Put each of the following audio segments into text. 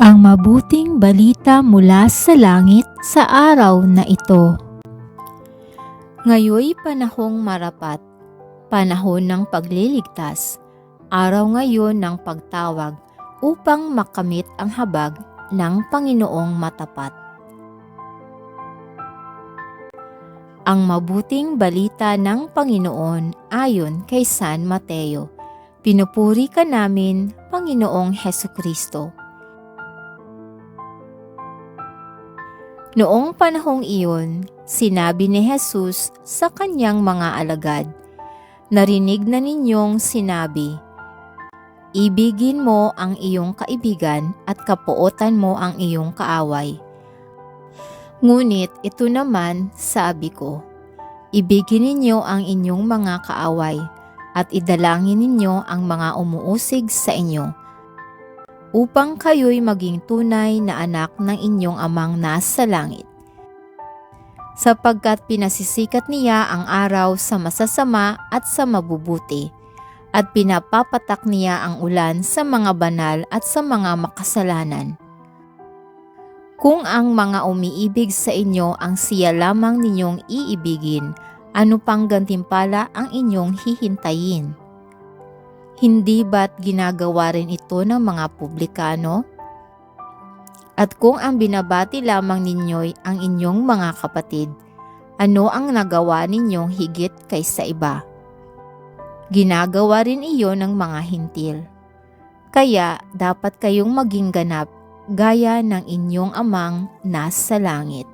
Ang mabuting balita mula sa langit sa araw na ito. Ngayoy panahong marapat, panahon ng pagliligtas, araw ngayon ng pagtawag upang makamit ang habag ng Panginoong matapat. Ang mabuting balita ng Panginoon ayon kay San Mateo. Pinupuri ka namin, Panginoong Hesukristo. Noong panahong iyon, sinabi ni Jesus sa kanyang mga alagad, "Narinig na ninyong sinabi, ibigin mo ang iyong kaibigan at kapuotan mo ang iyong kaaway. Ngunit ito naman sabi ko, ibigin ninyo ang inyong mga kaaway at idalangin ninyo ang mga umuusig sa inyo, upang kayo'y maging tunay na anak ng inyong amang nasa langit. Sapagkat pinasisikat niya ang araw sa masasama at sa mabubuti, at pinapapatak niya ang ulan sa mga banal at sa mga makasalanan. Kung ang mga umiibig sa inyo ang siya lamang ninyong iibigin, ano pang gantimpala ang inyong hihintayin? Hindi ba't ginagawa rin ito ng mga publikano? At kung ang binabati lamang ninyo'y ang inyong mga kapatid, ano ang nagawa ninyong higit kaysa iba? Ginagawa rin iyon ng mga hintil. Kaya dapat kayong maging ganap gaya ng inyong amang nasa langit."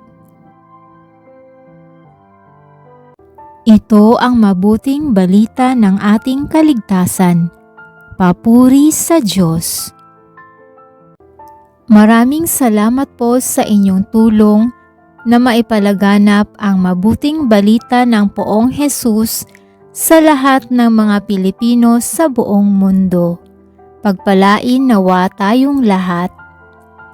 Ito ang mabuting balita ng ating kaligtasan. Papuri sa Diyos. Maraming salamat po sa inyong tulong na maipalaganap ang mabuting balita ng Poong Jesus sa lahat ng mga Pilipino sa buong mundo. Pagpalain nawa tayong lahat.